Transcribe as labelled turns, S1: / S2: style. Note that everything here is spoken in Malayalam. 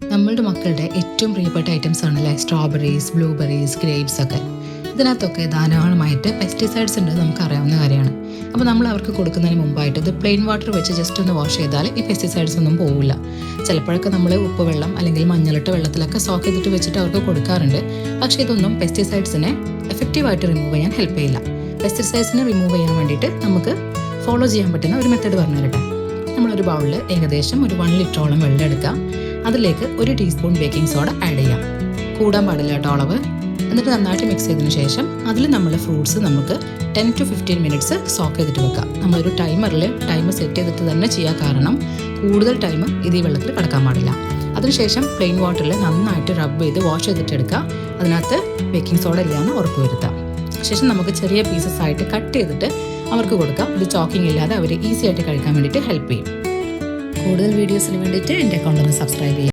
S1: നമ്മളുടെ മക്കളുടെ ഏറ്റവും പ്രിയപ്പെട്ട ഐറ്റംസ് ആണല്ലേ സ്ട്രോബെറീസ്, ബ്ലൂബെറീസ്, ഗ്രേപ്സ് ഒക്കെ. ഇതിനകത്തൊക്കെ ധാരാളമായിട്ട് പെസ്റ്റിസൈഡ്സ് ഉണ്ട്, നമുക്ക് അറിയാവുന്ന കാര്യമാണ്. അപ്പോൾ നമ്മൾ അവർക്ക് കൊടുക്കുന്നതിന് മുമ്പായിട്ട് ഇത് പ്ലെയിൻ വാട്ടർ വെച്ച് ജസ്റ്റ് ഒന്ന് വാഷ് ചെയ്താൽ ഈ പെസ്റ്റിസൈഡ്സ് ഒന്നും പോവില്ല. ചിലപ്പോഴൊക്കെ നമ്മൾ ഉപ്പ് വെള്ളം അല്ലെങ്കിൽ മഞ്ഞളിട്ട വെള്ളത്തിലൊക്കെ സോക്ക് ചെയ്തിട്ട് വെച്ചിട്ട് അവർക്ക് കൊടുക്കാറുണ്ട്. പക്ഷേ ഇതൊന്നും പെസ്റ്റിസൈഡ്സിനെ എഫക്റ്റീവായിട്ട് റിമൂവ് ചെയ്യാൻ ഹെൽപ്പ് ചെയ്യില്ല. പെസ്റ്റിസൈഡ്സിനെ റിമൂവ് ചെയ്യാൻ വേണ്ടിയിട്ട് നമുക്ക് ഫോളോ ചെയ്യാൻ പറ്റുന്ന ഒരു മെത്തേഡ് പറഞ്ഞു തരട്ടെ. നമ്മളൊരു ബൗളിൽ ഏകദേശം ഒരു 1 ലിറ്ററോളം വെള്ളം എടുക്കാം. അതിലേക്ക് 1 ടീസ്പൂൺ ബേക്കിംഗ് സോഡ ആഡ് ചെയ്യാം. കൂടാൻ പാടില്ല കേട്ടോ അളവ്. എന്നിട്ട് നന്നായിട്ട് മിക്സ് ചെയ്തതിന് ശേഷം അതിൽ നമ്മൾ ഫ്രൂട്ട്സ് നമുക്ക് 10 to 15 മിനിറ്റ്സ് സോക്ക് ചെയ്തിട്ട് വെക്കാം. നമ്മളൊരു ടൈമർ സെറ്റ് ചെയ്തിട്ട് തന്നെ ചെയ്യാം, കാരണം കൂടുതൽ ടൈം ഇത് ഈ വെള്ളത്തിൽ കിടക്കാൻ പാടില്ല. അതിനുശേഷം പ്ലെയിൻ വാട്ടറിൽ നന്നായിട്ട് റബ്ബ് ചെയ്ത് വാഷ് ചെയ്തിട്ട് എടുക്കുക. അതിനകത്ത് ബേക്കിംഗ് സോഡ ഇല്ലാന്ന് ഉറപ്പ് വരുത്താം. ശേഷം നമുക്ക് ചെറിയ പീസസ് ആയിട്ട് കട്ട് ചെയ്തിട്ട് അവർക്ക് കൊടുക്കാം. ഇത് ചോക്കിംഗ് ഇല്ലാതെ അവർ ഈസി ആയിട്ട് കഴിക്കാൻ വേണ്ടിയിട്ട് ഹെൽപ്പ് ചെയ്യും. കൂടുതൽ വീഡിയോസിന് വേണ്ടിയിട്ട് എൻ്റെ അക്കൗണ്ട് ഒന്ന് സബ്സ്ക്രൈബ് ചെയ്യാം.